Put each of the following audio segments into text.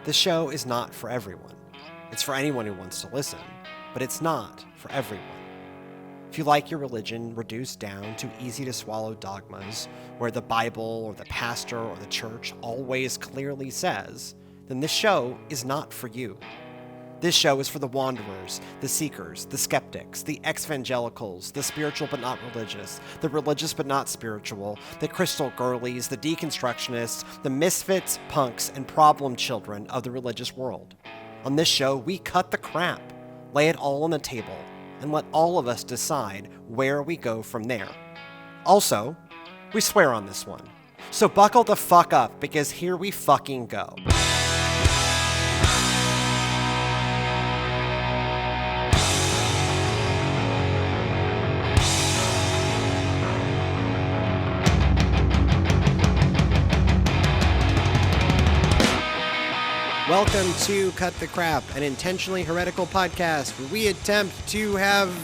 The show is not for everyone. It's for anyone who wants to listen, but it's not for everyone. If you like your religion reduced down to easy-to-swallow dogmas, where the Bible or the pastor or the church always clearly says, then this show is not for you. This show is for the wanderers, the seekers, the skeptics, the ex-evangelicals, the spiritual but not religious, the religious but not spiritual, the crystal girlies, the deconstructionists, the misfits, punks, and problem children of the religious world. On this show, we cut the crap, lay it all on the table, and let all of us decide where we go from there. Also, we swear on this one. So buckle the fuck up, because here we fucking go. Welcome to Cut the Crap, an intentionally heretical podcast where we attempt to have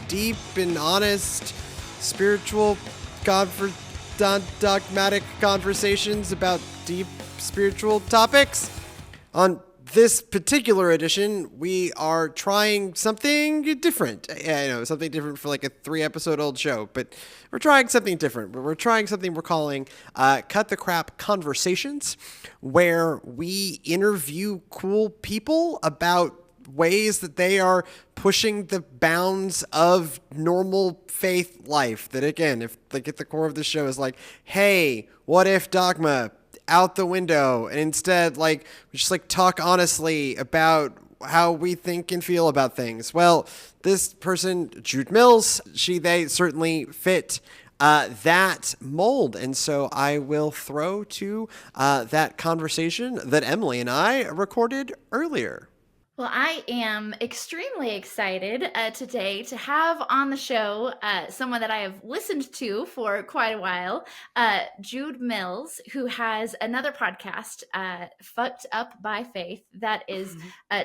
deep and honest, spiritual, dogmatic conversations about deep spiritual topics. On this particular edition, we are trying something different. I know, something different for like a 3-episode-old show, but we're trying something different. We're trying something we're calling Cut the Crap Conversations, where we interview cool people about ways that they are pushing the bounds of normal faith life. That, again, if like at the core of the show is like, hey, what if dogma out the window, and instead we just talk honestly about how we think and feel about things. Well, this person, Jude Mills, they certainly fit that mold. And so I will throw to that conversation that Emily and I recorded earlier. Well, I am extremely excited today to have on the show someone that I have listened to for quite a while, Jude Mills, who has another podcast, FKD Up By Faith, that is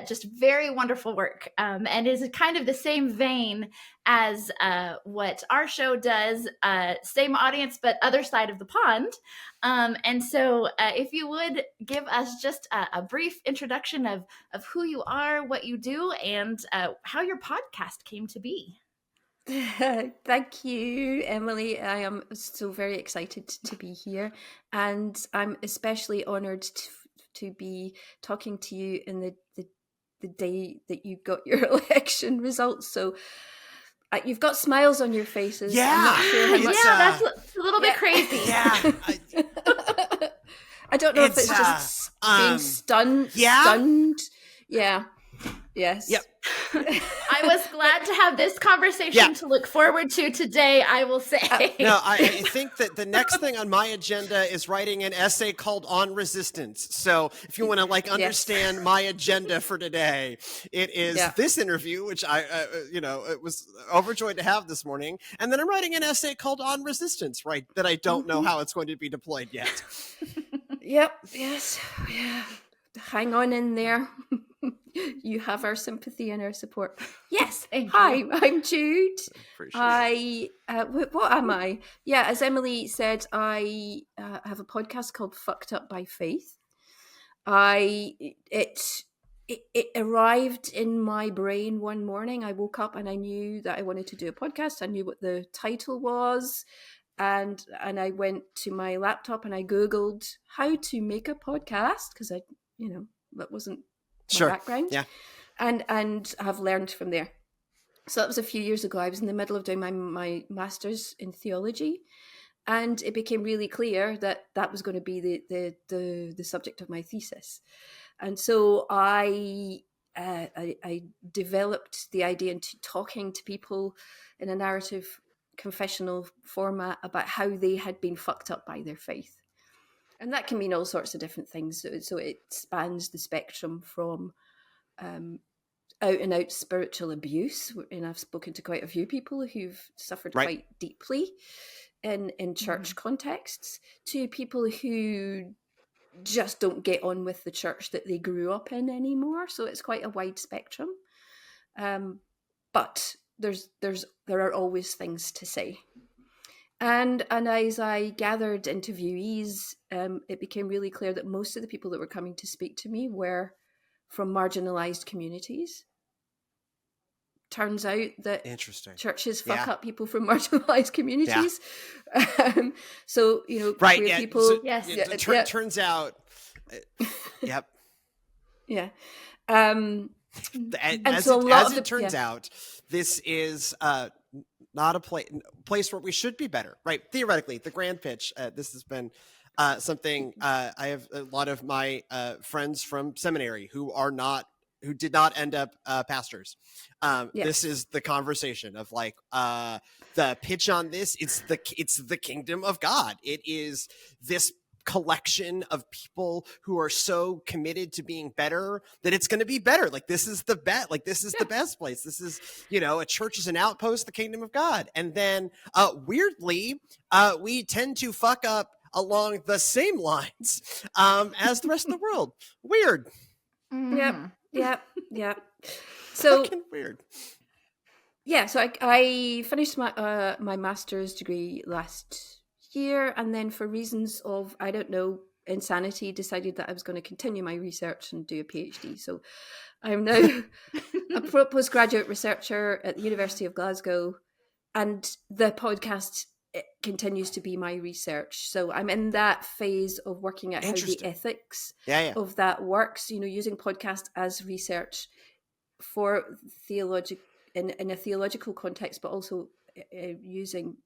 just very wonderful work and is kind of the same vein as what our show does, same audience, but other side of the pond. And so if you would give us just a brief introduction of who you are, what you do, and how your podcast came to be. Thank you, Emily. I am so very excited to be here, and I'm especially honoured to be talking to you in the day that you got your election results. So you've got smiles on your faces. Yeah, I'm not sure how much, that's a little bit crazy. Yeah. I don't know if it's just being stunned. Yeah. Stunned. Yeah. Yes. Yep. I was glad to have this conversation to look forward to today, I will say. No, I think that the next thing on my agenda is writing an essay called On Resistance. So if you want to understand my agenda for today, it is this interview, which I was overjoyed to have this morning. And then I'm writing an essay called On Resistance, right? That I don't know how it's going to be deployed yet. Yep. Yes. Yeah. Hang on in there. You have our sympathy and our support. Yes. Hi, I'm Jude. What am I? Yeah, as Emily said, I have a podcast called FKD Up By Faith. It arrived in my brain one morning. I woke up and I knew that I wanted to do a podcast. I knew what the title was. And I went to my laptop and I Googled how to make a podcast, because that wasn't my background. Yeah. And have learned from there. So that was a few years ago. I was in the middle of doing my master's in theology, and it became really clear that was going to be the subject of my thesis. And so I developed the idea into talking to people in a narrative confessional format about how they had been fucked up by their faith. And that can mean all sorts of different things. So it spans the spectrum from out and out spiritual abuse. And I've spoken to quite a few people who've suffered quite deeply in church contexts, to people who just don't get on with the church that they grew up in anymore. So it's quite a wide spectrum. But there are always things to say. And as I gathered interviewees, it became really clear that most of the people that were coming to speak to me were from marginalized communities. Turns out that Interesting. churches fuck Yeah. up people from marginalized communities. So, Right. queer Yeah. people. So, Yes. Turns out. Yep. Yeah. As it turns out, this is not a place where we should be better, right? Theoretically, the grand pitch. This has been something I have a lot of my friends from seminary who did not end up pastors. This is the conversation of like the pitch on this. It's the kingdom of God. It is this collection of people who are so committed to being better that it's going to be better. Like this is the bet. Like this is the best place. This is, a church is an outpost, the kingdom of God. And then weirdly, we tend to fuck up along the same lines as the rest of the world. Weird. Mm-hmm. Yep. So fucking weird. Yeah, so I finished my my master's degree last year, and then for reasons of, I don't know, insanity, decided that I was going to continue my research and do a PhD. So I'm now a postgraduate researcher at the University of Glasgow, and the podcast continues to be my research. So I'm in that phase of working out how the ethics of that works, using podcast as research for theological in a theological context, but also using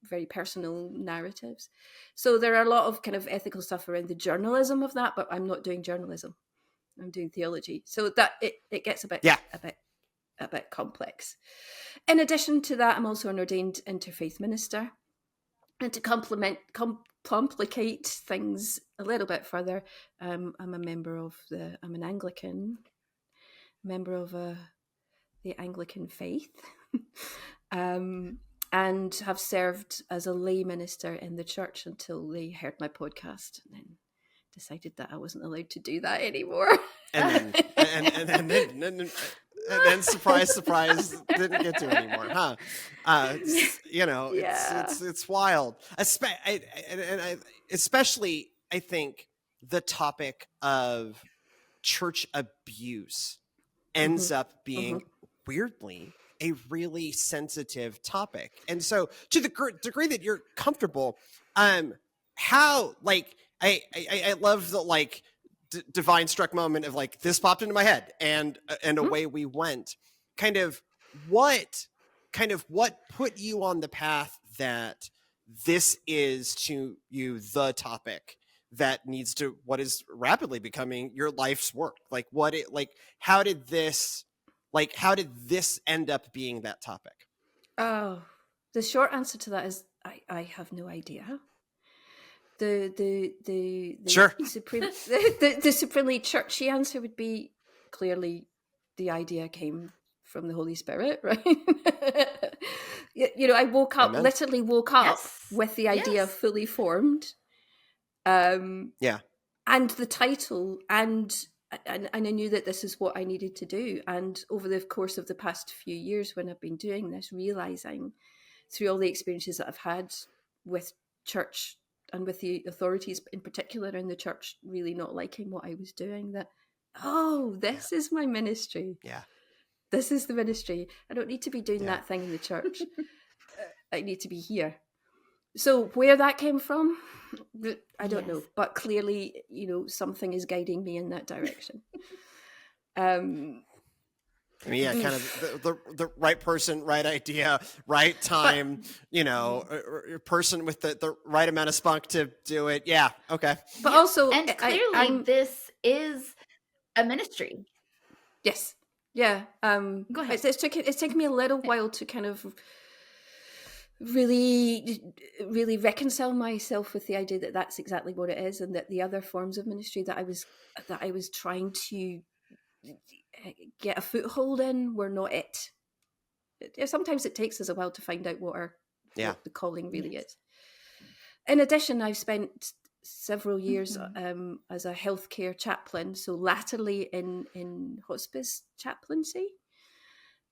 very personal narratives. So there are a lot of kind of ethical stuff around the journalism of that, but I'm not doing journalism. I'm doing theology. So that it gets a bit complex. In addition to that, I'm also an ordained interfaith minister. And to complicate things a little bit further, I'm an Anglican, member of the Anglican faith, and have served as a lay minister in the church until they heard my podcast and then decided that I wasn't allowed to do that anymore. And then surprise, didn't get to anymore, huh? It's wild. Especially, I think the topic of church abuse ends up being weirdly a really sensitive topic. And so to the degree that you're comfortable, how, like, I love the like divine struck moment of like, this popped into my head and away we went. What put you on the path that this is to you the topic that needs to, what is rapidly becoming your life's work? Like how did this end up being that topic? Oh, the short answer to that is I have no idea. The sure. the supremely churchy answer would be clearly the idea came from the Holy Spirit, right? I literally woke up with the idea fully formed. And the title, and I knew that this is what I needed to do. And over the course of the past few years when I've been doing this, realizing through all the experiences that I've had with church and with the authorities in particular in the church really not liking what I was doing, that, this is my ministry. Yeah. This is the ministry. I don't need to be doing that thing in the church. I need to be here. So where that came from, I don't know. But clearly, something is guiding me in that direction. Kind of the right person, right idea, right time, person with the right amount of spunk to do it. Yeah. Okay. But also, and clearly this is a ministry. Yes. Yeah. Go ahead. It's taken me a little while to kind of really reconcile myself with the idea that that's exactly what it is, and that the other forms of ministry that I was trying to get a foothold in were not it. Sometimes it takes us a while to find out what the calling really is. In addition, I've spent several years as a healthcare chaplain, so latterly in hospice chaplaincy.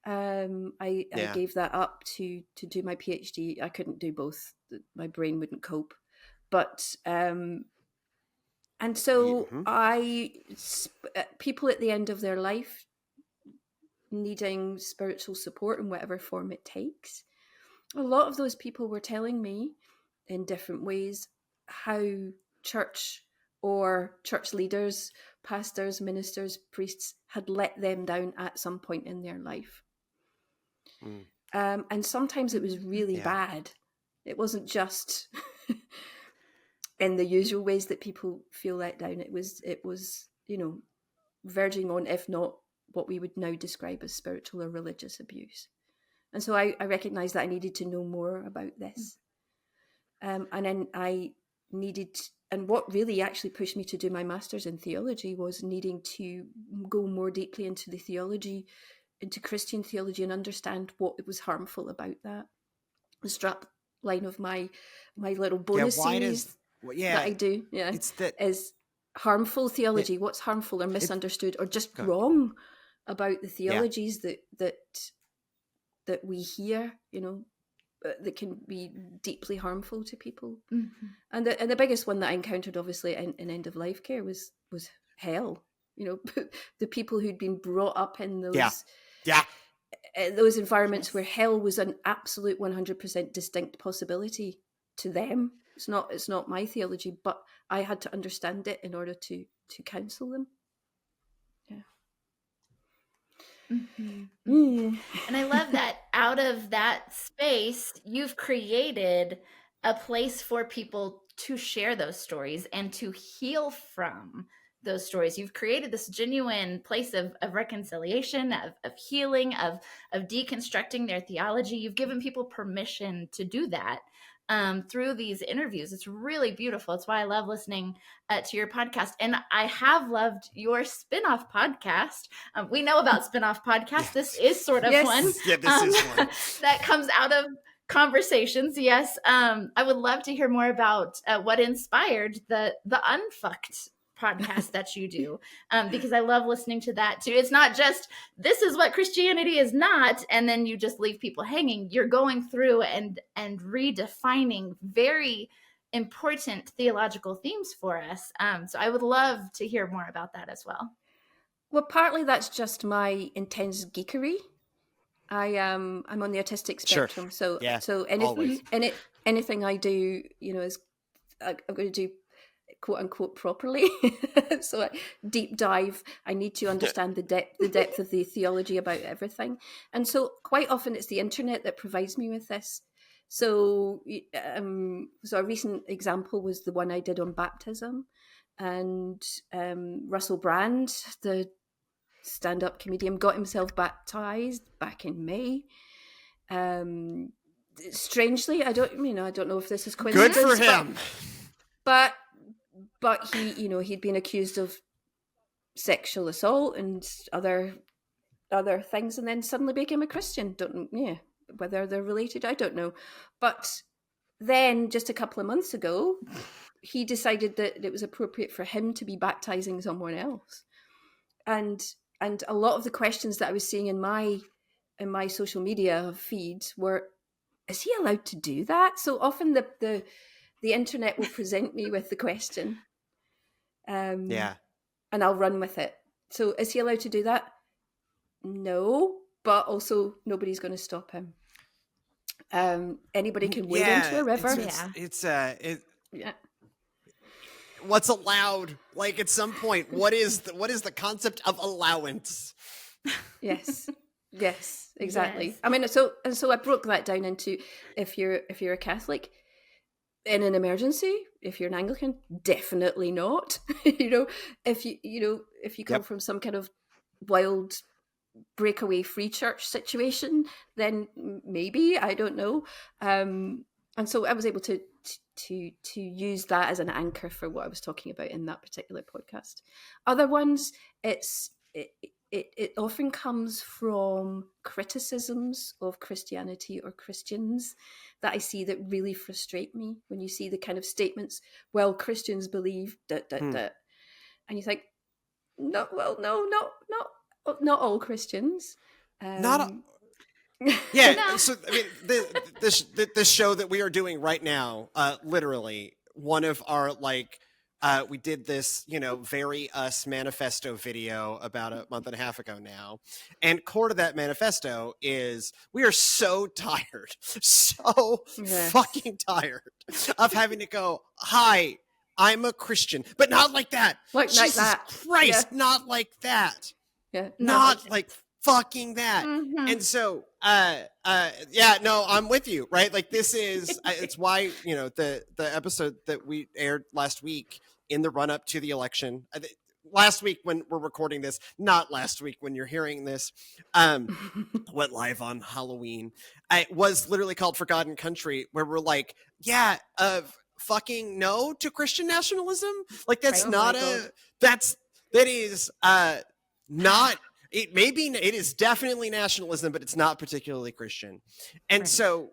I gave that up to do my PhD. I couldn't do both. My brain wouldn't cope. But and so people at the end of their life needing spiritual support in whatever form it takes, a lot of those people were telling me in different ways how church or church leaders, pastors, ministers, priests had let them down at some point in their life. And sometimes it was really bad. It wasn't just in the usual ways that people feel let down. It was, verging on, if not what we would now describe as spiritual or religious abuse. And so I recognized that I needed to know more about this. And then I needed, and what really actually pushed me to do my master's in theology was needing to go more deeply into the theology, into Christian theology, and understand what was harmful about that. The strap line of my little bonus series that I do, is harmful theology. What's harmful or misunderstood or just wrong about the theologies that we hear, that can be deeply harmful to people. Mm-hmm. And the biggest one that I encountered, obviously, in end of life care was hell. The people who'd been brought up in those those environments where hell was an absolute 100% distinct possibility to them. It's not my theology, but I had to understand it in order to counsel them. Mm-hmm. And I love that out of that space, you've created a place for people to share those stories and to heal from those stories. You've created this genuine place of reconciliation, of healing, of deconstructing their theology. You've given people permission to do that through these interviews. It's really beautiful. It's why I love listening to your podcast. And I have loved your spin-off podcast. We know about spin-off podcasts. Yes. This is sort of one. Yeah, this is one. That comes out of conversations. Yes. I would love to hear more about what inspired the Unfucked podcast that you do, because I love listening to that too. It's not just, this is what Christianity is not, and then you just leave people hanging. You're going through and redefining very important theological themes for us. So I would love to hear more about that as well. Well, partly that's just my intense geekery. I'm on the autistic spectrum, sure. so anything I do, is I'm going to do quote unquote properly. So deep dive. I need to understand the depth of the theology about everything. And so quite often it's the internet that provides me with this. So a recent example was the one I did on baptism, and Russell Brand, the stand-up comedian, got himself baptized back in May. Strangely, I don't know if this is coincidence. Good for him. But he, he'd been accused of sexual assault and other things, and then suddenly became a Christian. Whether they're related, I don't know. But then, just a couple of months ago, he decided that it was appropriate for him to be baptizing someone else, and a lot of the questions that I was seeing in my social media feed were, is he allowed to do that? So often the internet will present me with the question, and I'll run with it. So is he allowed to do that? No, but also nobody's going to stop him. Anybody can wade into a river. What's allowed? Like, at some point, what is the concept of allowance? Yes, exactly. Yes. I mean, so I broke that down into, if you're a Catholic, in an emergency, if you're an Anglican, definitely not. If you come from some kind of wild breakaway free church situation, then maybe, I don't know. And so I was able to use that as an anchor for what I was talking about in that particular podcast. Other ones, it often comes from criticisms of Christianity or Christians that I see that really frustrate me. When you see the kind of statements, well, Christians believe that, and you think, not all Christians. Not Yeah. No. So I mean, the show that we are doing right now, literally one of our like. We did this, very us manifesto video about a month and a half ago now. And core to that manifesto is we are so tired, so fucking tired of having to go, hi, I'm a Christian, but not like that. Jesus that. Christ, not like that. Yeah. Not like fucking that. Mhm. And so, no, I'm with you, right? Like this is, it's why, the episode that we aired last week in the run up to the election, last week when we're recording this, not last week when you're hearing this, went live on Halloween. It was literally called Forgotten Country, where we're like, fucking no to Christian nationalism. Like that's not that is not. It is definitely nationalism, but it's not particularly Christian. And so,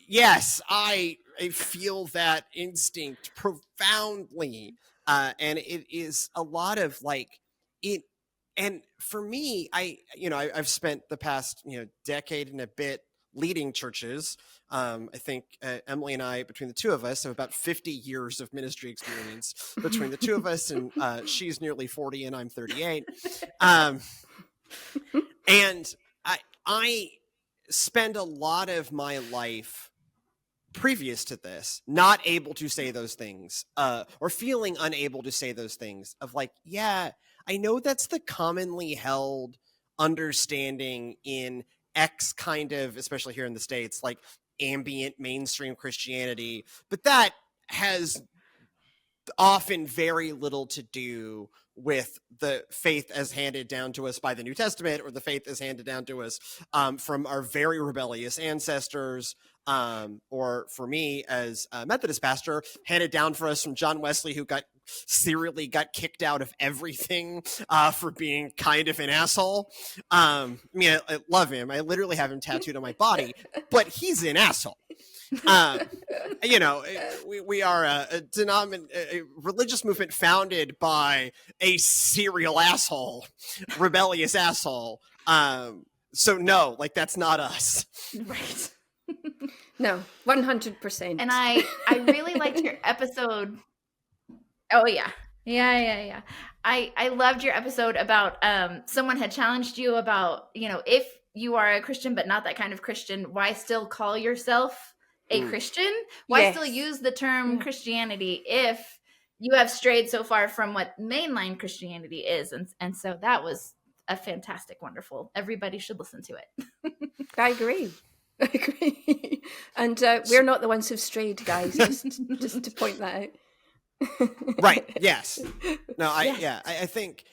yes, I feel that instinct profoundly. And it is a lot of like it. And for me, I've spent the past, decade and a bit leading churches. I think Emily and I, between the two of us, have about 50 years of ministry experience between the two of us. And she's nearly 40 and I'm 38. And I spend a lot of my life previous to this not able to say those things, or feeling unable to say those things of like, yeah, I know that's the commonly held understanding in X kind of, especially here in the States, like ambient mainstream Christianity, but that has often very little to do with the faith as handed down to us by the New Testament, or the faith as handed down to us from our very rebellious ancestors, or for me as a Methodist pastor, handed down for us from John Wesley, who serially got kicked out of everything for being kind of an asshole. I love him. I literally have him tattooed on my body, but he's an asshole. We are a religious movement founded by a serial asshole, rebellious asshole. So no, like that's not us. Right. No, 100%. And I really liked your episode. Oh yeah. Yeah. I loved your episode about someone had challenged you about, if you are a Christian but not that kind of Christian, why still call yourself a Christian? Why still use the term Christianity if you have strayed so far from what mainline Christianity is? And so that was a fantastic, wonderful. Everybody should listen to it. I agree. And we're not the ones who've strayed, guys. Just to point that out. Right. Yes. No. I think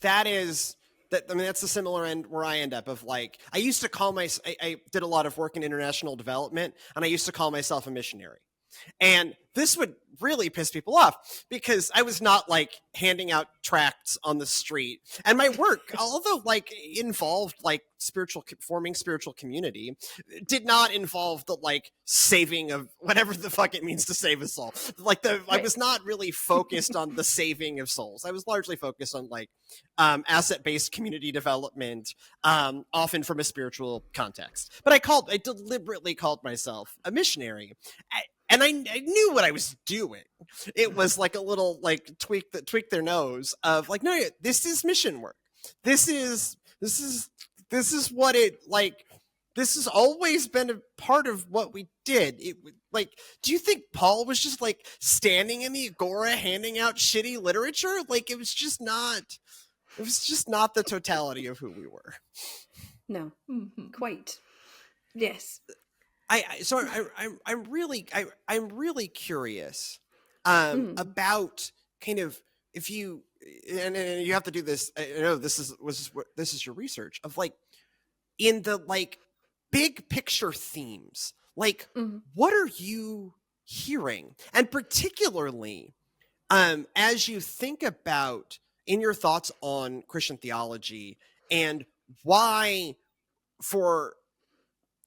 that is that. I mean, that's the similar end where I end up of like, I used to call I did a lot of work in international development, and I used to call myself a missionary. And this would really piss people off because I was not like handing out tracts on the street. And my work, although like involved like forming spiritual community, did not involve the like saving of whatever the fuck it means to save a soul. Like I was not really focused on the saving of souls. I was largely focused on like asset-based community development, often from a spiritual context. But I deliberately called myself a missionary. And I knew what I was doing. It was like a little like tweak their nose of like, no, this is mission work. This is what it like. This has always been a part of what we did. It like, do you think Paul was just like standing in the agora handing out shitty literature? Like it was just not the totality of who we were. No, quite. Yes. I'm really curious about kind of if you and you have to do this. I know this is your research of like in the like big picture themes. Like what are you hearing, and particularly as you think about in your thoughts on Christian theology and why for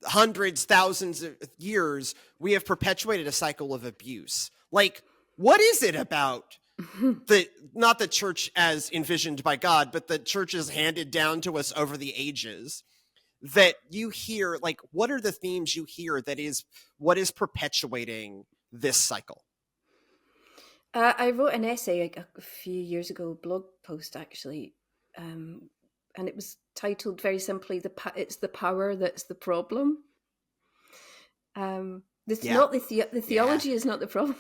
hundreds, thousands of years, we have perpetuated a cycle of abuse. Like, what is it about not the church as envisioned by God, but the church is handed down to us over the ages that you hear, like, what are the themes you hear what is perpetuating this cycle? I wrote an essay a few years ago, a blog post actually, and it was titled very simply, "It's the power that's the problem." It's not the theology is not the problem;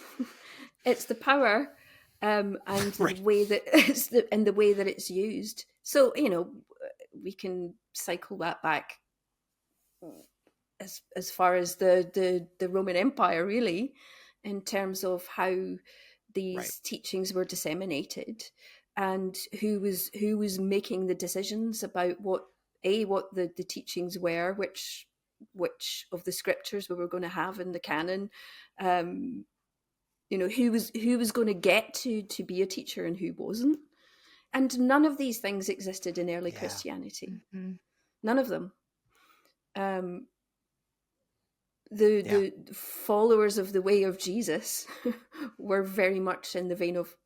it's the power, and Right. the way that the way that it's used. So we can cycle that back as far as the Roman Empire, really, in terms of how these teachings were disseminated and who was making the decisions about what the teachings were, which of the scriptures we were going to have in the canon, who was going to get to be a teacher and who wasn't. And none of these things existed in early Christianity. Mm-hmm. None of them. The followers of the way of Jesus were very much in the vein of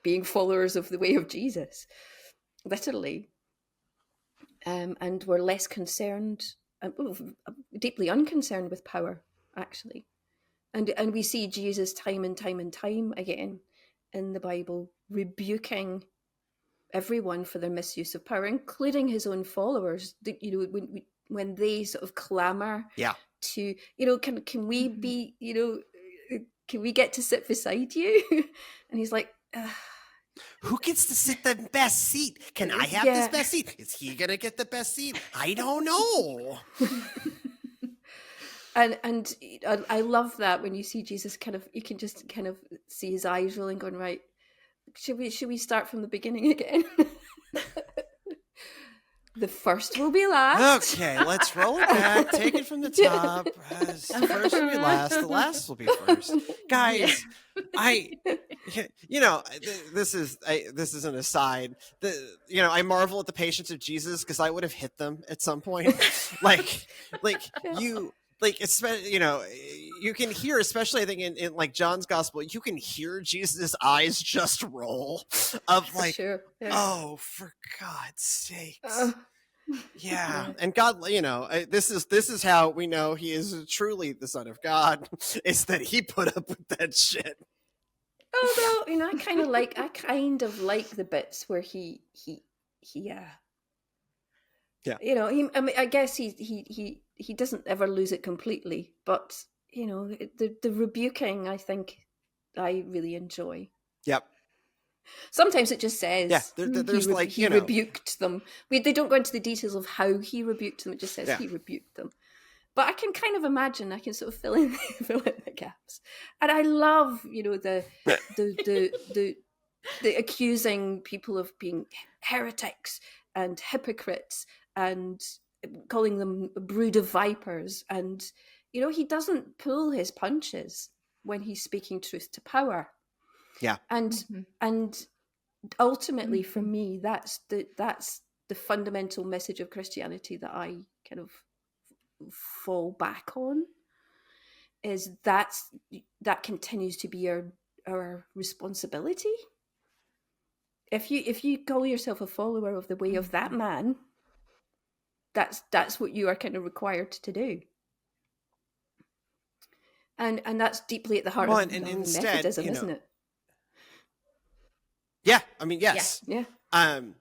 being followers of the way of Jesus, literally, and were less concerned, deeply unconcerned with power, actually. And we see Jesus time and time and time again in the Bible rebuking everyone for their misuse of power, including his own followers. When they sort of clamor to, can we be, can we get to sit beside you? And he's like, who gets to sit the best seat? Can I have this best seat? Is he gonna get the best seat? I don't know. And I love that when you see Jesus you can just kind of see his eyes rolling, going, right, should we start from the beginning again? The first will be last. Okay, let's roll it back. Take it from the top. First will be last. The last will be first. Guys, this is an aside. I marvel at the patience of Jesus, because I would have hit them at some point. You can hear, especially I think in like John's gospel, you can hear Jesus' eyes just roll of like, oh, for God's sakes. And God, this is how we know he is truly the Son of God, is that he put up with that shit. Although, I kind of like the bits where he I guess he doesn't ever lose it completely, but the rebuking, I think I really enjoy. Yep. Sometimes it just says there's he rebuked them. They don't go into the details of how he rebuked them. It just says he rebuked them. But I can kind of imagine, I can sort of fill in the gaps. And I love, the accusing people of being heretics and hypocrites and calling them a brood of vipers. And, he doesn't pull his punches when he's speaking truth to power. Yeah. And ultimately, for me, that's the fundamental message of Christianity that I kind of fall back on, is that continues to be our responsibility. If you call yourself a follower of the way of that man, that's what you are kind of required to do. And that's deeply at the heart of Methodism, isn't it? Yeah, I mean, yes. Yeah. And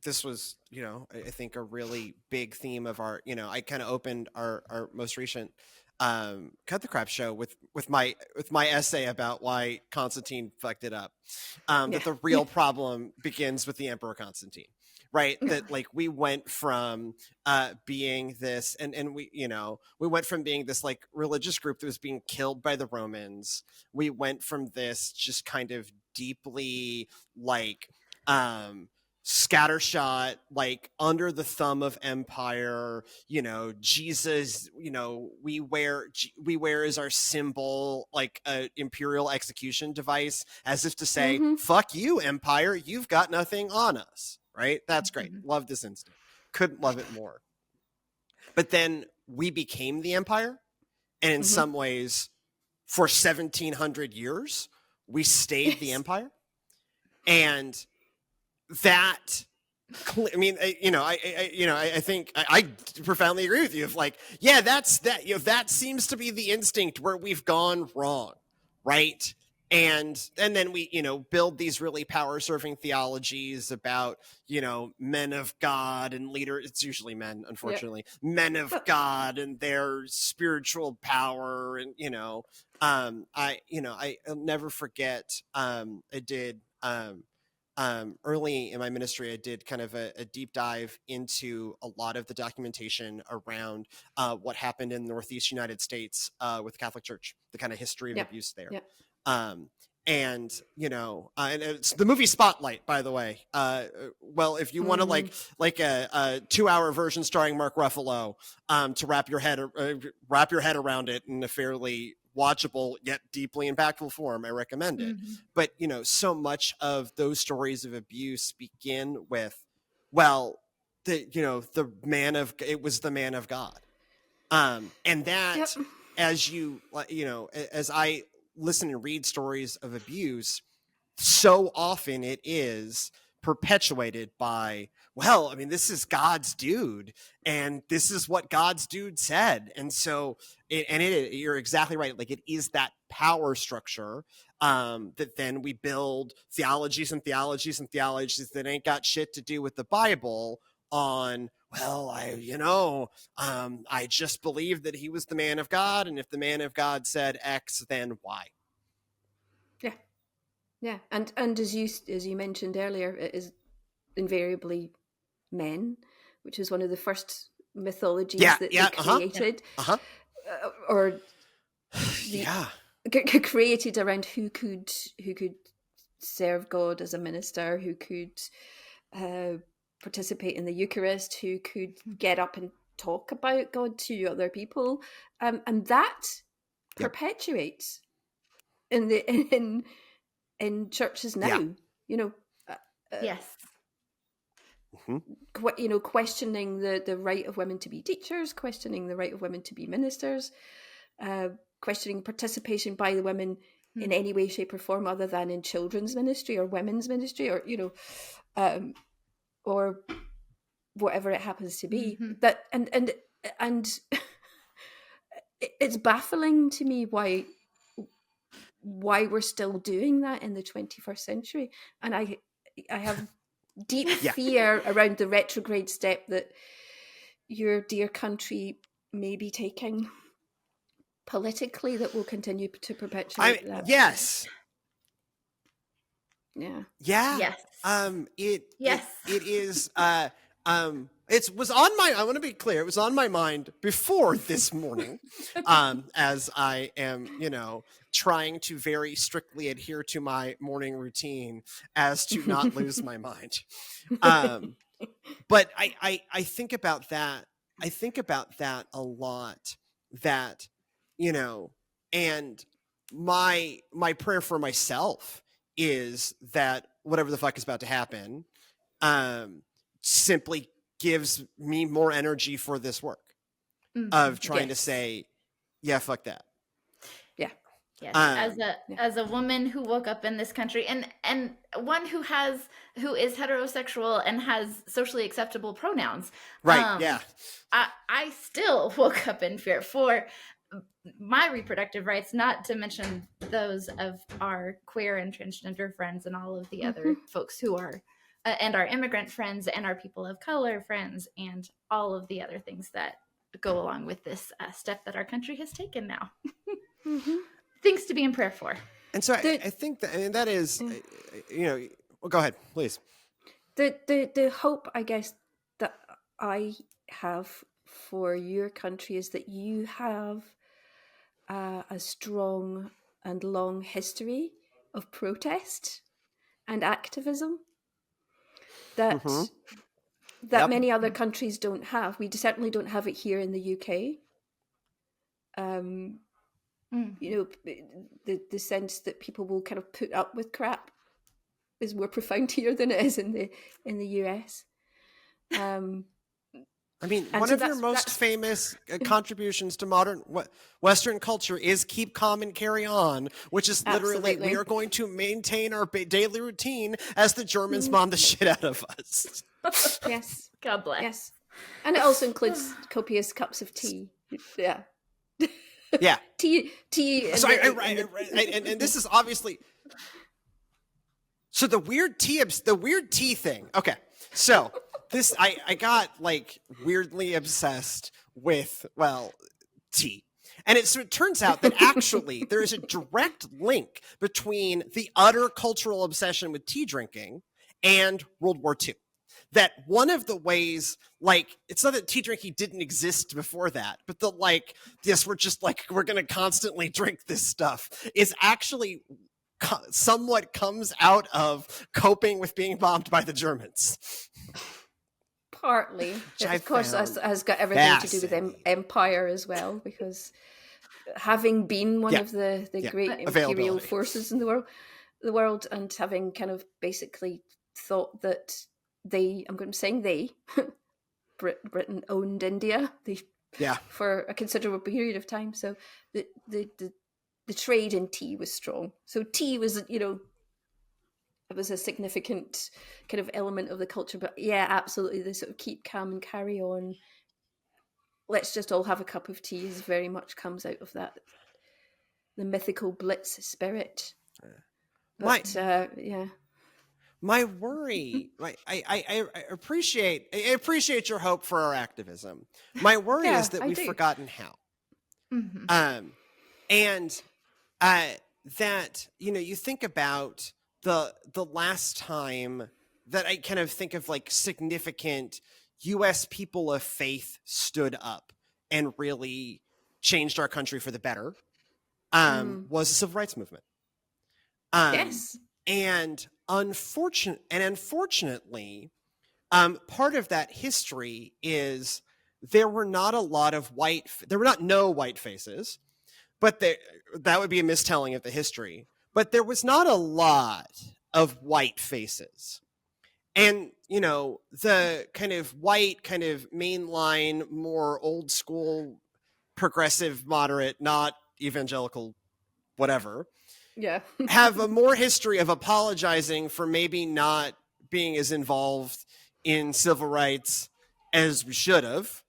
this was, I think a really big theme of our, I kind of opened our most recent Cut the Crap show with my essay about why Constantine fucked it up. That the real problem begins with the Emperor Constantine. Right. That like we went from being this and we went from being this like religious group that was being killed by the Romans. We went from this just kind of deeply like scattershot, like under the thumb of empire, Jesus, we wear as our symbol, like a imperial execution device, as if to say, fuck you, empire, you've got nothing on us. Right? That's great. Love this instant. Couldn't love it more. But then we became the empire. And in some ways, for 1700 years, we stayed the empire. And that I mean, I think I profoundly agree with you. Of like, yeah, that seems to be the instinct where we've gone wrong, right? And then we, build these really power serving theologies about, men of God and leaders. It's usually men, unfortunately, men of God and their spiritual power, and I'll never forget. I did. Early in my ministry, I did kind of a deep dive into a lot of the documentation around what happened in the Northeast United States with the Catholic Church, the kind of history of abuse there. Yeah. And it's the movie Spotlight, by the way. Well, if you want to like a 2-hour version starring Mark Ruffalo, to wrap your head around it in a fairly watchable yet deeply impactful form, I recommend it. But so much of those stories of abuse begin with, well, it was the man of God, and that as I listen and read stories of abuse, so often it is perpetuated by, well, I mean, this is God's dude, and this is what God's dude said. And so you're exactly right. Like, it is that power structure that then we build theologies and theologies and theologies that ain't got shit to do with the Bible on. Well, I just believe that he was the man of God, and if the man of God said X, then Y. Yeah, and as you mentioned earlier, it is invariably men, which is one of the first mythologies that they created, created around who could serve God as a minister, who could participate in the Eucharist, who could get up and talk about God to other people, and that perpetuates in churches now. Yes. Questioning the right of women to be teachers, questioning the right of women to be ministers, questioning participation by the women in any way, shape, or form other than in children's ministry or women's ministry, or or whatever it happens to be. That and it's baffling to me why we're still doing that in the 21st century, and I have deep fear around the retrograde step that your dear country may be taking politically that will continue to perpetuate that. Yes. Yeah. Yes. It is. It was on my. I want to be clear. It was on my mind before this morning, as I am, trying to very strictly adhere to my morning routine as to not lose my mind. But I think about that. I think about that a lot. That, and my prayer for myself is that whatever the fuck is about to happen, simply gives me more energy for this work of trying to say, yeah, fuck that. Yeah. Yes. As a woman who woke up in this country, and one who is heterosexual and has socially acceptable pronouns. Right. Yeah. I still woke up in fear for my reproductive rights, not to mention those of our queer and transgender friends and all of the other folks who are and our immigrant friends and our people of color friends and all of the other things that go along with this step that our country has taken now. Things to be in prayer for. And so I think that is, well, go ahead, please. The hope, I guess, that I have for your country is that you have a strong and long history of protest and activism that many other countries don't have. We certainly don't have it here in the UK. The sense that people will kind of put up with crap is more profound here than it is in the US. I mean, And one so of your most famous contributions to modern Western culture is keep calm and carry on, which is literally, Absolutely. we are going to maintain our daily routine as the Germans bomb the shit out of us. Yes. God bless. Yes. And it also includes copious cups of tea. Yeah. Yeah. Tea. So and this is obviously, so the weird tea thing. Okay. So this, I got like weirdly obsessed with, well, tea. And so it turns out that actually there is a direct link between the utter cultural obsession with tea drinking and World War II. That one of the ways, like, it's not that tea drinking didn't exist before that, but the like, yes, we're going to constantly drink this stuff, is actually somewhat comes out of coping with being bombed by the Germans. Partly. Of course, has got everything to do with empire as well, because having been one of the great imperial forces in the world, and having kind of basically thought that Britain owned India for a considerable period of time. So the trade in tea was strong. So tea was, it was a significant kind of element of the culture. But yeah, absolutely, the sort of keep calm and carry on, let's just all have a cup of tea, is very much comes out of that, the mythical Blitz spirit. But my worry, I appreciate your hope for our activism. My worry is that we've forgotten how. Mm-hmm. And that, you think about the last time that I kind of think of like significant U.S. people of faith stood up and really changed our country for the better, was the civil rights movement. Yes. And unfortunately, part of that history is there were not no white faces, but that would be a mistelling of the history. But there was not a lot of white faces. And, the kind of white, kind of mainline, more old school, progressive, moderate, not evangelical, whatever, have a more history of apologizing for maybe not being as involved in civil rights as we should have,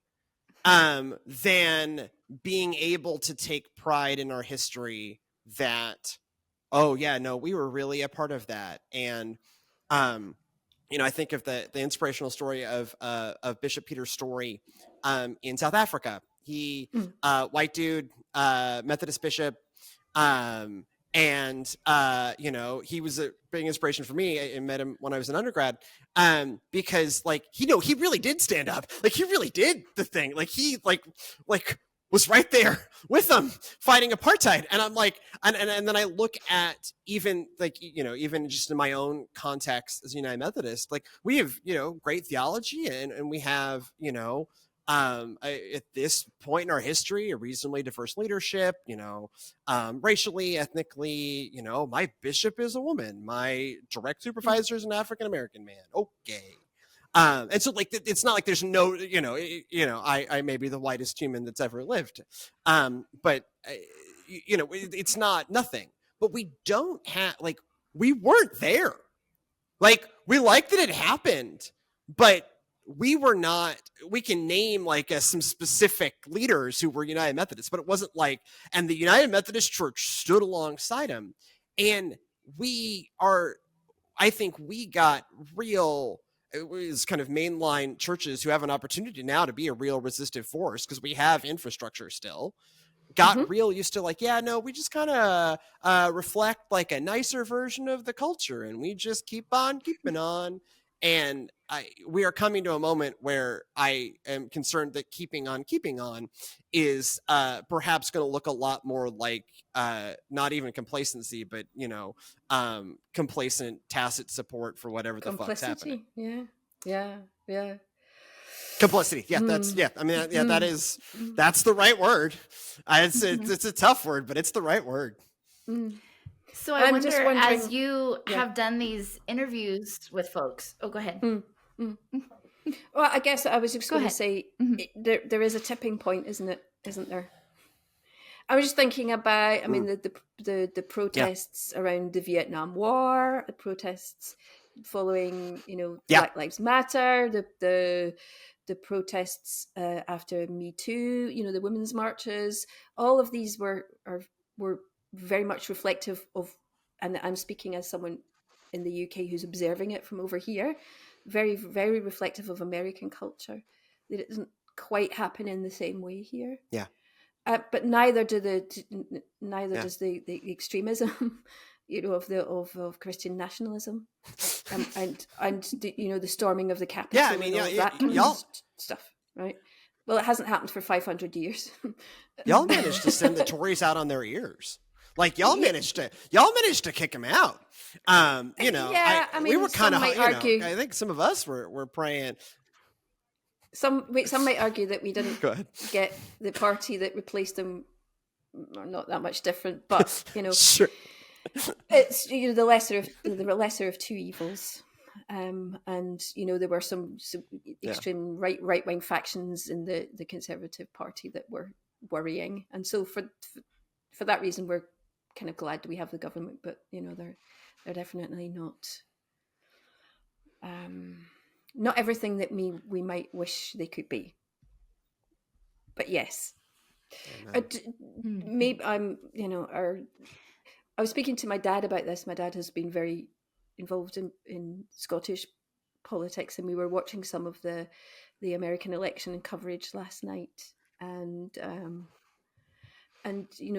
than being able to take pride in our history that, oh yeah, no, we were really a part of that. And, I think of the inspirational story of Bishop Peter Story, in South Africa. He, white dude, Methodist bishop, and he was a big inspiration for me. I met him when I was an undergrad, because like, he really did stand up. Like, he really did the thing. Like, he like was right there with them fighting apartheid. And I'm like, and then I look at even like, even just in my own context as a United Methodist, like, we have, great theology, and we have, at this point in our history, a reasonably diverse leadership, racially, ethnically, my bishop is a woman. My direct supervisor is an African-American man. Okay. And so like, it's not like there's no, I may be the whitest human that's ever lived. But it's not nothing, but we don't have, like, we weren't there. Like, we like that it happened, but we were not, we can name like some specific leaders who were United Methodists, but it wasn't like, and the United Methodist Church stood alongside him. And I think we got real, it was kind of mainline churches who have an opportunity now to be a real resistive force, because we have infrastructure still, got real used to like, we just kind of reflect like a nicer version of the culture, and we just keep on keeping on. And we are coming to a moment where I am concerned that keeping on is perhaps going to look a lot more like not even complacency, but complacent, tacit support for whatever the fuck's happening. Yeah. Complicity. Yeah, that's I mean, that's the right word. It's a tough word, but it's the right word. So I wonder, as you have done these interviews with folks. Oh, go ahead. Well, I guess I was just going to ahead. say there is a tipping point, isn't there? I was just thinking about, I mean, the protests around the Vietnam War, the protests following, Black Lives Matter, the protests after Me Too, the women's marches. All of these were very much reflective of, and I'm speaking as someone in the UK who's observing it from over here, very, very reflective of American culture. That it doesn't quite happen in the same way here. Yeah. But neither does the extremism, of Christian nationalism, and the storming of the Capitol. Yeah, I mean, that kind of stuff, right? Well, it hasn't happened for 500 years. Y'all managed to send the Tories out on their ears. Like y'all managed to kick them out. We were kind of I think some of us were praying. Some might argue that we didn't get the party that replaced them, or not that much different, but Sure. It's the lesser of two evils, and there were some extreme right wing factions in the Conservative Party that were worrying, and so for that reason we're kind of glad we have the government, but they're definitely not everything that we might wish they could be. But yes, maybe I was speaking to my dad about this. My dad has been very involved in Scottish politics, and we were watching some of the American election coverage last night, and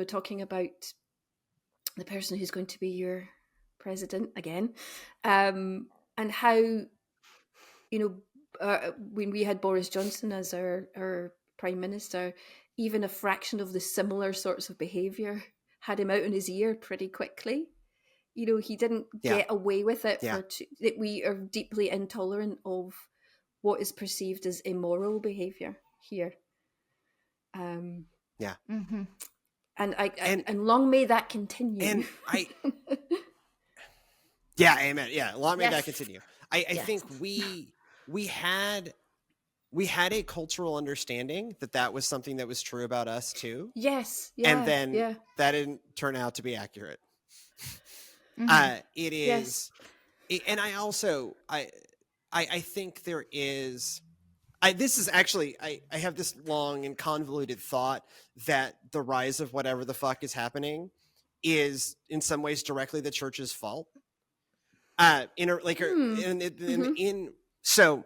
talking about the person who's going to be your president again, and how when we had Boris Johnson as our prime minister, even a fraction of the similar sorts of behaviour had him out in his ear pretty quickly. He didn't get away with it that we are deeply intolerant of what is perceived as immoral behaviour here. And long may that continue. And amen. Yeah, long may that continue. I think we had a cultural understanding that was something that was true about us too. Yes. Yeah, and then that didn't turn out to be accurate. It is. Yes. And I also, I think there is, this is actually, I have this long and convoluted thought that the rise of whatever the fuck is happening is in some ways directly the church's fault. So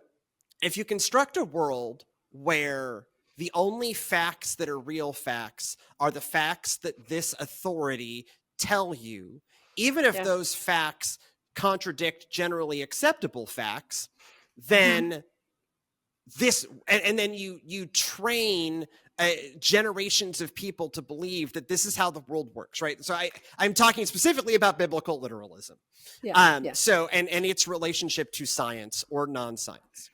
if you construct a world where the only facts that are real facts are the facts that this authority tell you, even if those facts contradict generally acceptable facts, then and then you train generations of people to believe that this is how the world works, right? So I'm talking specifically about biblical literalism. So and its relationship to science or non-science.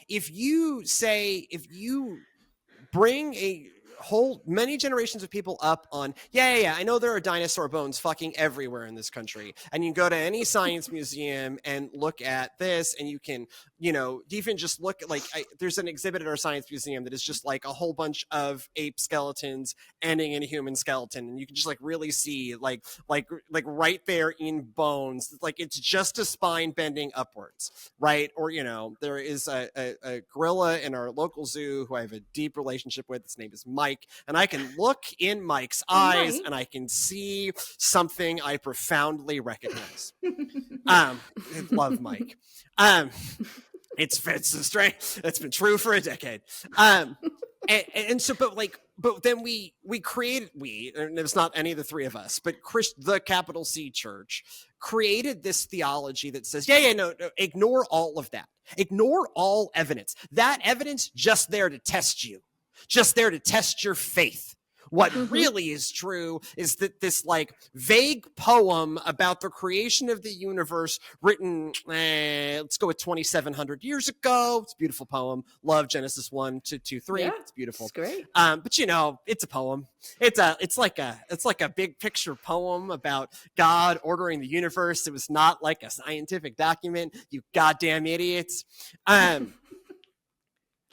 If you bring many generations of people up on, I know there are dinosaur bones fucking everywhere in this country, and you can go to any science museum and look at this, and you can, even just look at, there's an exhibit at our science museum that is just like a whole bunch of ape skeletons ending in a human skeleton, and you can just really see like right there in bones, it's just a spine bending upwards, right? Or there is a gorilla in our local zoo who I have a deep relationship with. His name is Mike. And I can look in Mike's eyes and I can see something I profoundly recognize. I love Mike. It's a strength that's been true for a decade. And so, but then we created, and it's not any of the three of us, but the capital C Church created this theology that says, no, ignore all of that. Ignore all evidence. That evidence just there to test you. Just there to test your faith. What really is true is that this vague poem about the creation of the universe written, let's go with 2,700 years ago. It's a beautiful poem. Love Genesis 1-2-3. Yeah, it's beautiful. It's great. But it's a poem. It's like a big picture poem about God ordering the universe. It was not like a scientific document, you goddamn idiots.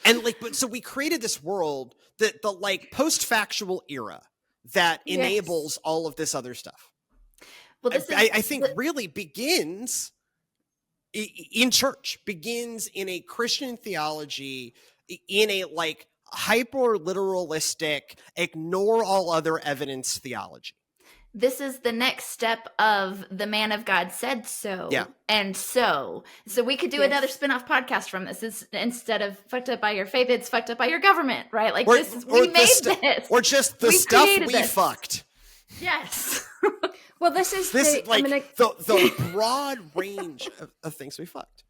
And like, but so we created this world that the like post-factual era that enables all of this other stuff. Well, I think really begins in church, begins in a Christian theology, in a like hyper literalistic, ignore all other evidence theology. This is the next step of the man of God said so. Yeah. And so we could do another spin-off podcast from this. It's, instead of fucked up by your faith, it's fucked up by your government, right? Like we made this. Or just the stuff we fucked. Yes. Well, this is the broad range of things we fucked.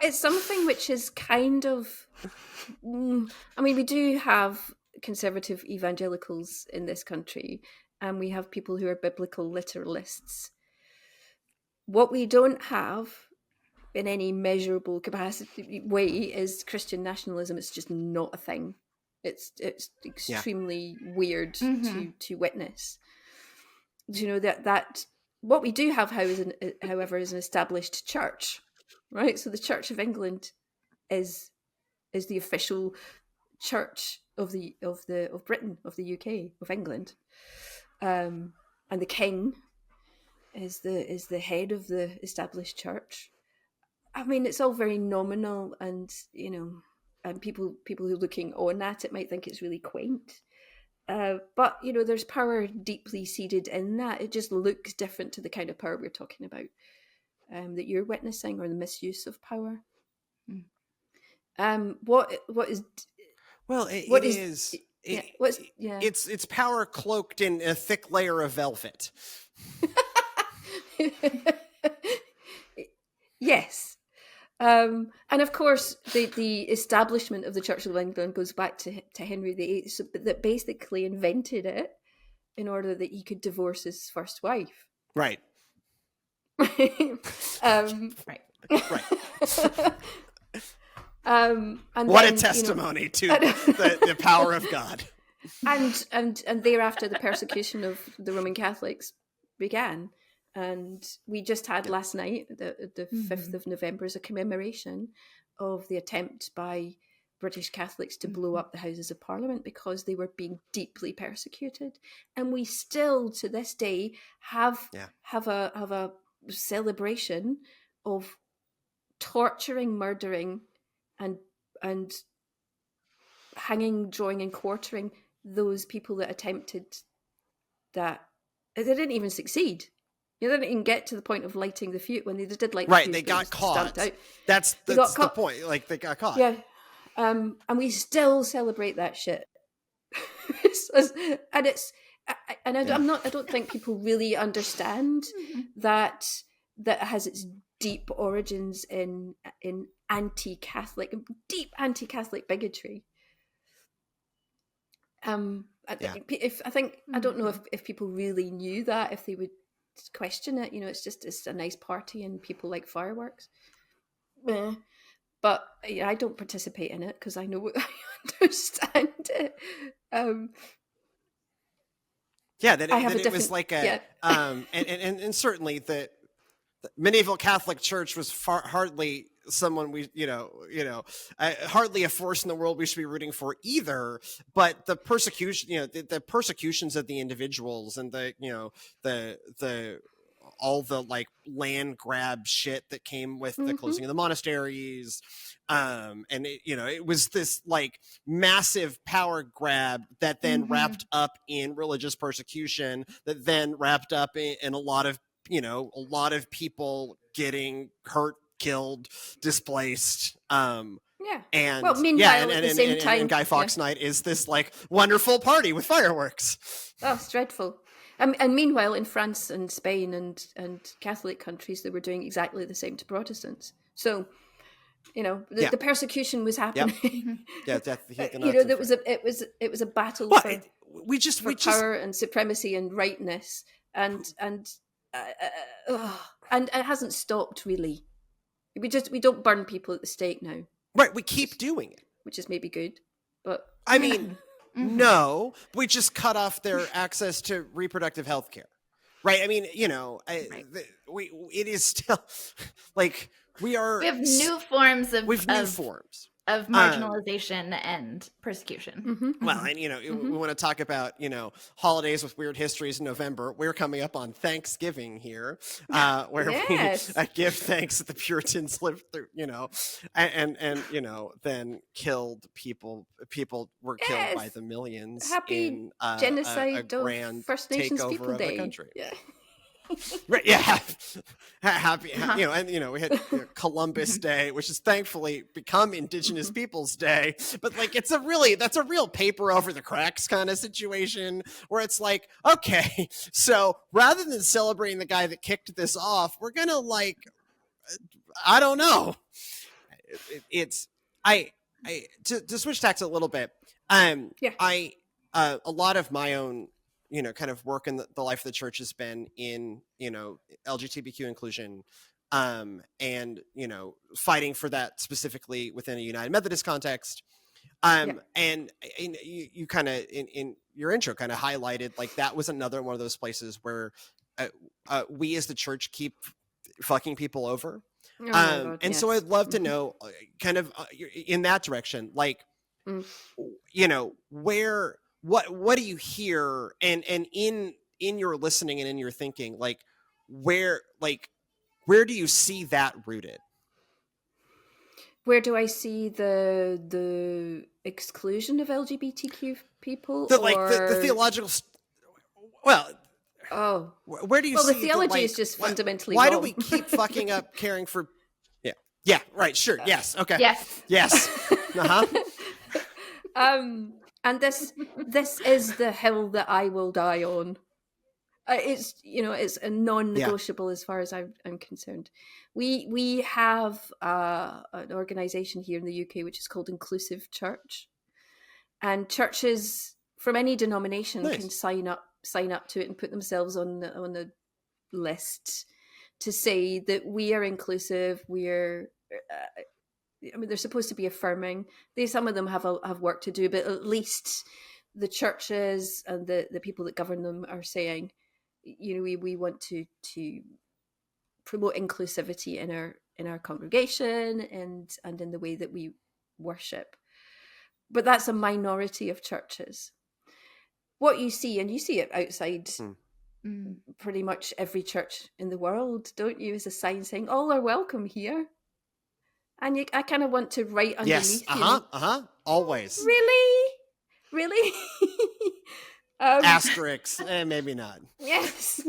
It's something which is kind of, I mean, we do have conservative evangelicals in this country, and we have people who are biblical literalists. What we don't have in any measurable capacity way is Christian nationalism. It's just not a thing. It's extremely weird to witness. You know, that what we do have, however, is an established church, right? So the Church of England is the official church of Britain, of the UK, of England, and the king is the head of the established church. I mean, it's all very nominal, and you know, and people who are looking on at it might think it's really quaint. But you know, there's power deeply seated in that. It just looks different to the kind of power we're talking about, that you're witnessing, or the misuse of power. What is? Well, it's power cloaked in a thick layer of velvet. Yes. And of course, the establishment of the Church of England goes back to Henry VIII, so that basically invented it in order that he could divorce his first wife. Right. Right. And what then, a testimony to the power of God. And thereafter, the persecution of the Roman Catholics began. And we just had last night, the 5th of November, as a commemoration of the attempt by British Catholics to blow up the Houses of Parliament because they were being deeply persecuted. And we still, to this day, have a celebration of torturing, murdering, and hanging, drawing, and quartering those people that attempted that. They didn't even succeed. They didn't even get to the point of lighting the fuse. When they did light the fuse, they got caught. That's the point. Like, they got caught. Yeah, and we still celebrate that shit. I don't think people really understand that has its deep origins in deep anti-Catholic bigotry. I don't know if people really knew that, if they would question it. You know, it's a nice party and people like fireworks. But I don't participate in it because I know I understand it. It was like a and certainly the medieval Catholic Church was hardly someone we hardly a force in the world we should be rooting for either. But the persecution, the persecutions of the individuals and the all the like land grab shit that came with the closing of the monasteries, and it was this like massive power grab that then wrapped up in religious persecution, that then wrapped up in a lot of people getting hurt, killed, displaced. And meanwhile, at the same time, and Guy Fawkes Night is this like wonderful party with fireworks. Oh, it's dreadful. And meanwhile, in France and Spain and Catholic countries, they were doing exactly the same to Protestants. So, the persecution was happening. Yep. Yeah, it was a battle for power and supremacy and rightness, and it hasn't stopped really. We don't burn people at the stake now. Right, we keep doing it, which is maybe good, but I mean. No, we just cut off their access to reproductive health care. right. I mean, Right. it is still like we have new forms we've new forms of marginalization and persecution. Well, and we want to talk about holidays with weird histories in November. We're coming up on Thanksgiving here, where Yes. we give thanks that the Puritans lived through, and then killed people. People were killed by Yes. the millions Happy in genocide a of grand First Nations takeover People of Day. the country. Yeah. Right, yeah, happy, and we had Columbus Day, which has thankfully become Indigenous Peoples Day, but like that's a real paper over the cracks kind of situation where it's like, okay, so rather than celebrating the guy that kicked this off, we're gonna I don't know, to switch tacks a little bit, a lot of my own kind of work in the life of the church has been in, LGBTQ inclusion, and, fighting for that specifically within a United Methodist context. And you kind of, in your intro, kind of highlighted, like, that was another one of those places where we as the church keep fucking people over. Oh my God, and yes. so I'd love to know kind of in that direction, like, where, what do you hear, and in your listening and in your thinking, like where do you see that rooted? Where do I see the exclusion of LGBTQ people? The theological, well, where do you see the theology is just fundamentally why wrong. do we keep fucking up caring for yeah right, sure, yes, okay, yes and this is the hill that I will die on. It's it's a non-negotiable as far as I'm concerned. We have an organization here in the UK which is called Inclusive Church, and churches from any denomination can sign up to it and put themselves on the list to say that we are inclusive. We're they're supposed to be affirming. Some of them have work to do, but at least the churches and the people that govern them are saying, we want to promote inclusivity in our congregation and in the way that we worship. But that's a minority of churches. What you see, and you see it outside pretty much every church in the world, don't you, is a sign saying all are welcome here. And I kind of want to write underneath. Yes, always. Really? Asterisks, maybe not. Yes,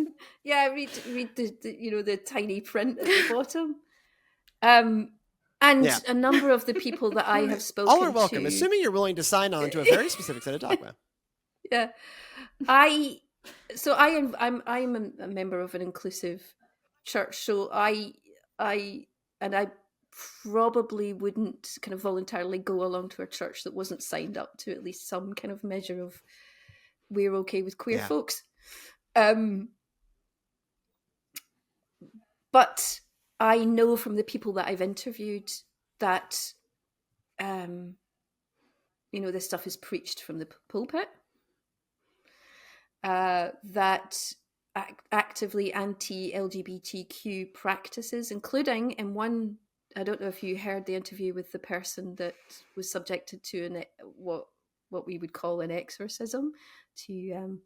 yeah. Read the tiny print at the bottom. And a number of the people that I have spoken to. All are welcome, assuming you're willing to sign on to a very specific set of documents. Yeah, I'm a member of an inclusive church, so I probably wouldn't kind of voluntarily go along to a church that wasn't signed up to at least some kind of measure of we're okay with queer folks. But I know from the people that I've interviewed that this stuff is preached from the pulpit, that actively anti-LGBTQ practices, including in one, I don't know if you heard the interview with the person that was subjected to what we would call an exorcism, to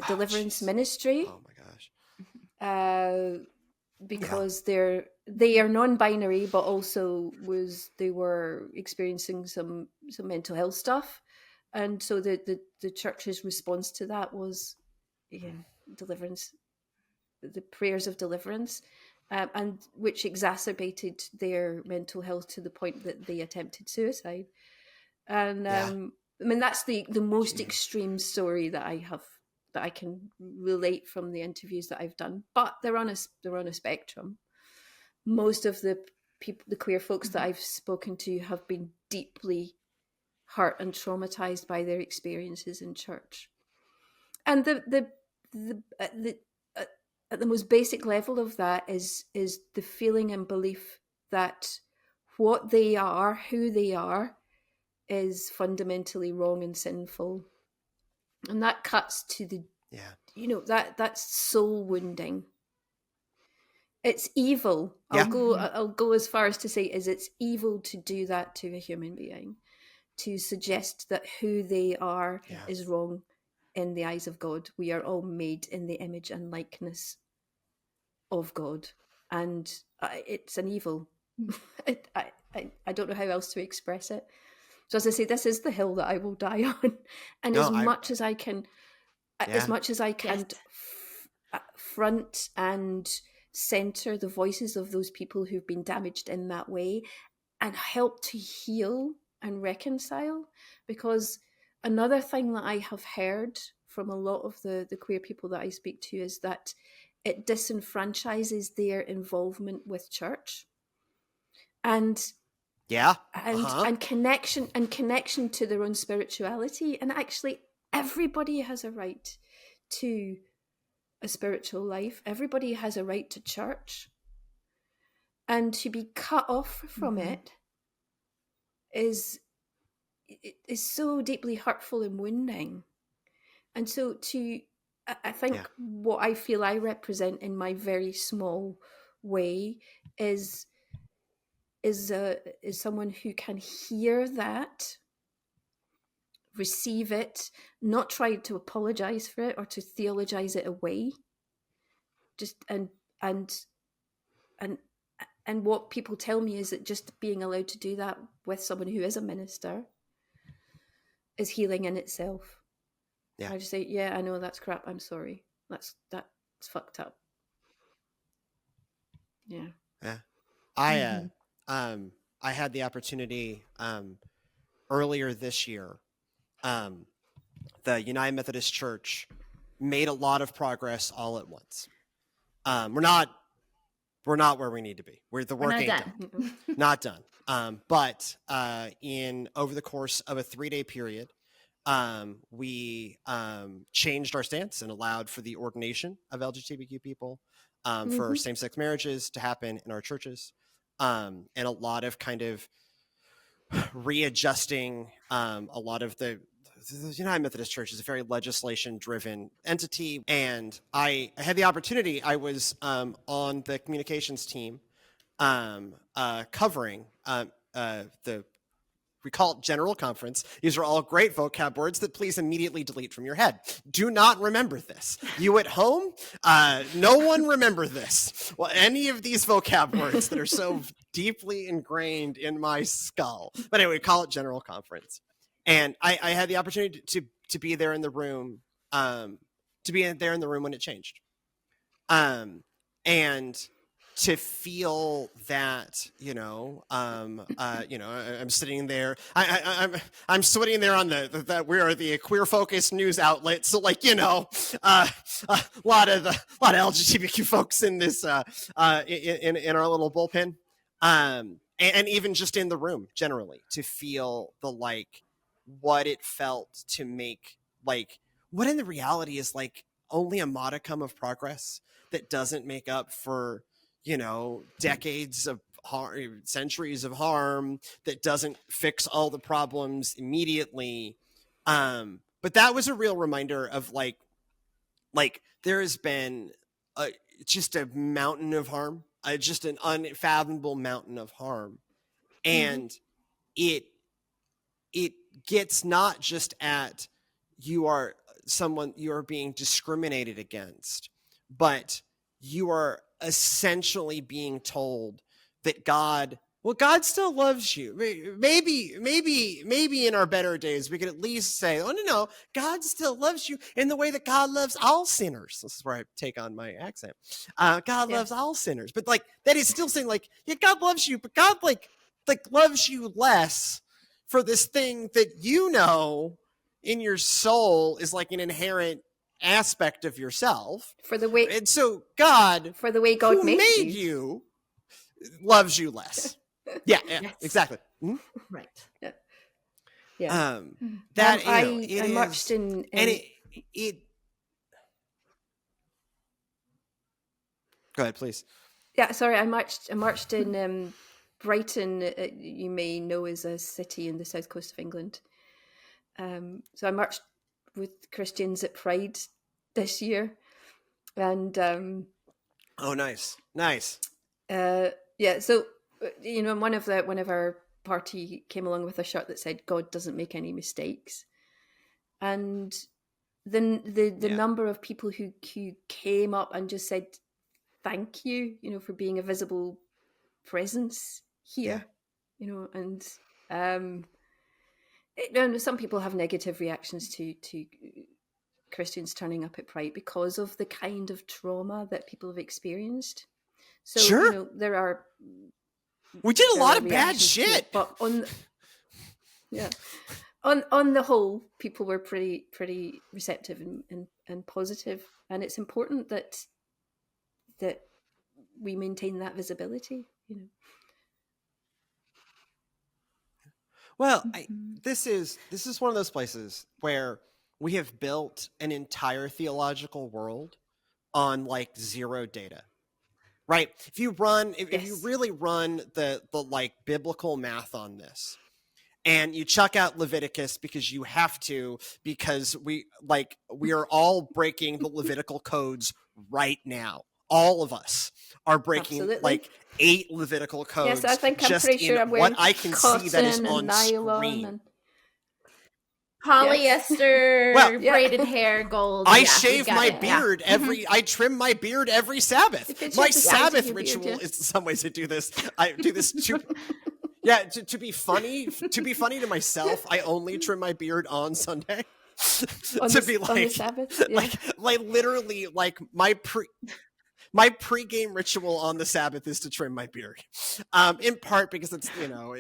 deliverance ministry. Oh my gosh. Because they are non-binary, but also they were experiencing some mental health stuff, and so the church's response to that was deliverance, the prayers of deliverance, and which exacerbated their mental health to the point that they attempted suicide. And that's the most extreme story that I can relate from the interviews that I've done. But they're on a spectrum. Most of the people, the queer folks that I've spoken to, have been deeply hurt and traumatized by their experiences in church. And at the most basic level of that is the feeling and belief that what they are, who they are, is fundamentally wrong and sinful. And that cuts to Yeah. You know, that's soul wounding. It's evil. Yeah. I'll go as far as to say it's evil to do that to a human being, to suggest that who they are Yeah. is wrong in the eyes of God. We are all made in the image and likeness of God, and it's an evil. I don't know how else to express it. So as I say, this is the hill that I will die on, and No, as much as I can, Yeah. Yes. front and center the voices of those people who've been damaged in that way, and help to heal and reconcile. Because another thing that I have heard from a lot of the queer people that I speak to is that it disenfranchises their involvement with church and Yeah. and connection to their own spirituality. And actually everybody has a right to a spiritual life. Everybody has a right to church. And to be cut off from it is so deeply hurtful and wounding. And so I think Yeah. what I feel I represent in my very small way is someone who can hear that, receive it, not try to apologize for it or to theologize it away, just and and what people tell me is that just being allowed to do that with someone who is a minister is healing in itself. Yeah. I just say, yeah, I know that's crap, I'm sorry, that's fucked up. Yeah. I had the opportunity earlier this year. The United Methodist Church made a lot of progress all at once. We're not where we need to be. The work not ain't done. done. Not done. But in over the course of a 3-day period, we changed our stance and allowed for the ordination of LGBTQ people, for same-sex marriages to happen in our churches, and a lot of kind of readjusting. A lot of the United Methodist Church is a very legislation-driven entity, and I had the opportunity. I was on the communications team, covering we call it General Conference. These are all great vocab words that please immediately delete from your head. Do not remember this. You at home, no one remember this. Well, any of these vocab words that are so deeply ingrained in my skull. But anyway, we call it General Conference. And I had the opportunity to be there in the room, when it changed. And to feel that, I'm sitting there. I'm sitting there on that we are the queer focused news outlet. So a lot of LGBTQ folks in this in our little bullpen, and even just in the room generally, to feel what it felt to make what in the reality is only a modicum of progress that doesn't make up for decades of harm, centuries of harm, that doesn't fix all the problems immediately. But that was a real reminder of there has been just a mountain of harm, just an unfathomable mountain of harm. And it gets not just at you are being discriminated against, but you are essentially being told that God still loves you. Maybe in our better days, we could at least say, oh, no, God still loves you in the way that God loves all sinners. This is where I take on my accent. God loves all sinners. But that is still saying yeah, God loves you, but God loves you less for this thing that in your soul is an inherent aspect of yourself, for the way God who made you loves you less. Yeah, Yes. Exactly. Right. Yeah. That I marched in and it go ahead, please. Yeah, sorry, I marched in Brighton. You may know is a city in the south coast of England. So I marched with Christians at Pride this year. And oh, nice. Yeah, so one of our party came along with a shirt that said God doesn't make any mistakes, and the number of people who came up and just said thank you, for being a visible presence here, and some people have negative reactions to Christians turning up at Pride because of the kind of trauma that people have experienced. So sure. We did a lot of bad shit, but on the whole, people were pretty receptive and positive, and it's important that we maintain that visibility. Well, this is one of those places where we have built an entire theological world on like zero data. Right. If you really run the like biblical math on this, and you chuck out Leviticus because you have to, because we are all breaking the Levitical codes right now. All of us are breaking like 8 Levitical codes. Yes, I think I'm pretty sure I'm wearing what I can see that is on screen. Polyester, braided hair, gold. I shave my beard I trim my beard every Sabbath. My Sabbath ritual is, in some ways, I do this to be funny to myself. I only trim my beard on Sunday. On the Sabbath? Yeah. like literally, like my pre-game ritual on the Sabbath is to trim my beard. In part because it's,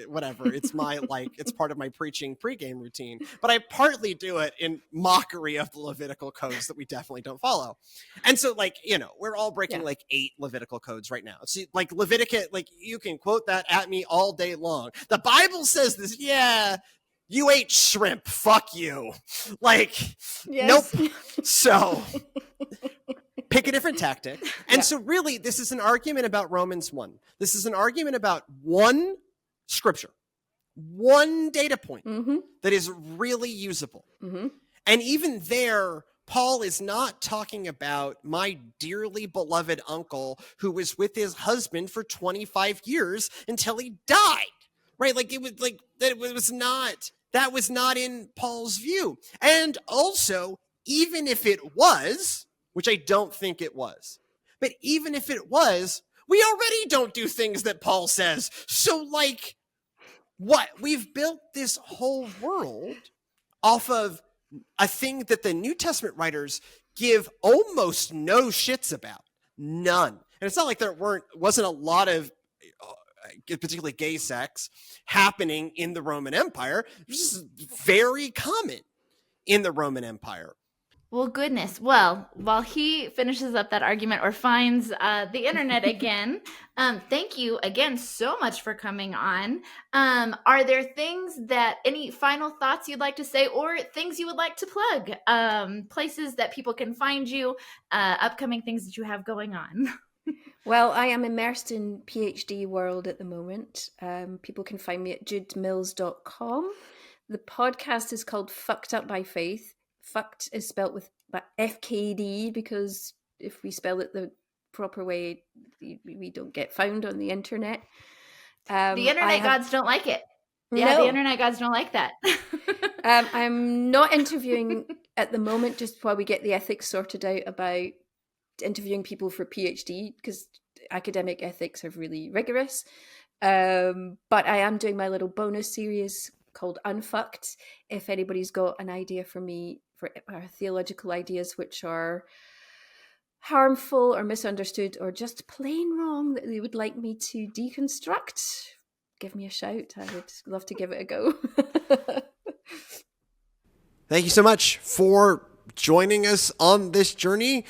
whatever. It's it's part of my preaching pre-game routine. But I partly do it in mockery of the Levitical codes that we definitely don't follow. And so, we're all breaking 8 Levitical codes right now. See, Leviticus, you can quote that at me all day long. The Bible says this, you ate shrimp, fuck you. Nope. So... pick a different tactic. And so really, this is an argument about Romans 1. This is an argument about one scripture, one data point that is really usable. Mm-hmm. And even there, Paul is not talking about my dearly beloved uncle who was with his husband for 25 years until he died, right? That was not in Paul's view. And also, even if it was, which I don't think it was, but even if it was, we already don't do things that Paul says. So what? We've built this whole world off of a thing that the New Testament writers give almost no shits about. None. And it's not like there wasn't a lot of particularly gay sex happening in the Roman Empire. It was just very common in the Roman Empire. Well, goodness. Well, while he finishes up that argument or finds the internet again, thank you again so much for coming on. Are there any final thoughts you'd like to say or things you would like to plug? Places that people can find you, upcoming things that you have going on? Well, I am immersed in PhD world at the moment. People can find me at judemills.com. The podcast is called Fucked Up by Faith. Fucked is spelled with FKD because if we spell it the proper way, we don't get found on the internet. The internet gods don't like it. Yeah, the internet gods don't like that. I'm not interviewing at the moment, just while we get the ethics sorted out about interviewing people for PhD, because academic ethics are really rigorous. But I am doing my little bonus series called Unfucked. If anybody's got an idea for me for theological ideas which are harmful or misunderstood or just plain wrong that they would like me to deconstruct, give me a shout. I would love to give it a go. Thank you so much for joining us on this journey.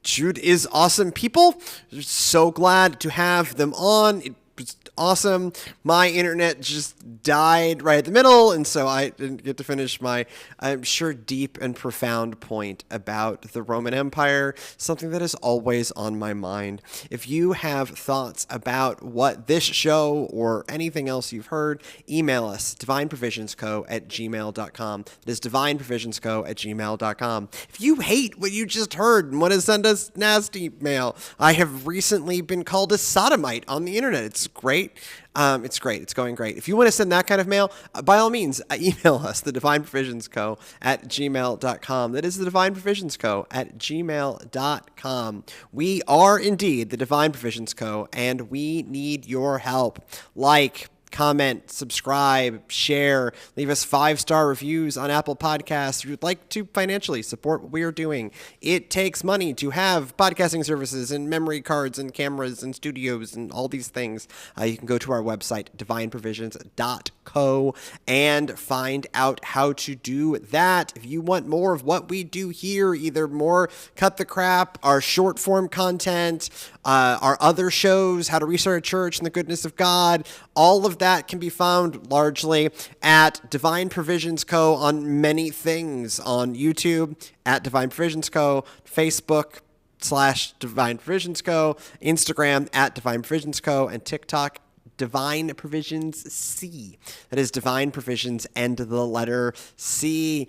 Jude is awesome people. We're so glad to have them on. It was awesome. My internet just died right at the middle, and so I didn't get to finish my, I'm sure, deep and profound point about the Roman Empire, something that is always on my mind. If you have thoughts about what this show or anything else you've heard, email us, divineprovisionsco@gmail.com. That is divineprovisionsco@gmail.com. If you hate what you just heard and want to send us nasty mail, I have recently been called a sodomite on the internet. It's great. It's great. It's going great. If you want to send that kind of mail, by all means, email us, thedivineprovisionsco@gmail.com. That is thedivineprovisionsco@gmail.com. We are indeed the Divine Provisions Co., and we need your help. Like, comment, subscribe, share, leave us 5-star reviews on Apple Podcasts if you'd like to financially support what we are doing. It takes money to have podcasting services and memory cards and cameras and studios and all these things. You can go to our website, divineprovisions.co, and find out how to do that. If you want more of what we do here, either more Cut the Crap, our short form content, our other shows, How to Restart a Church and the Goodness of God, all of that can be found largely at Divine Provisions Co. on many things, on YouTube at Divine Provisions Co., Facebook /Divine Provisions Co., Instagram at Divine Provisions Co., and TikTok Divine Provisions C. That is Divine Provisions and the letter C.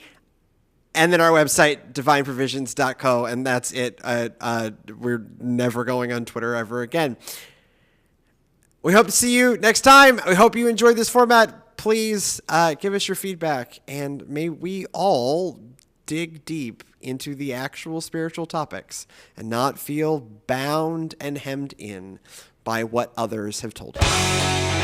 And then our website, divineprovisions.co, and that's it. We're never going on Twitter ever again. We hope to see you next time. We hope you enjoyed this format. Please give us your feedback, and may we all dig deep into the actual spiritual topics and not feel bound and hemmed in by what others have told us.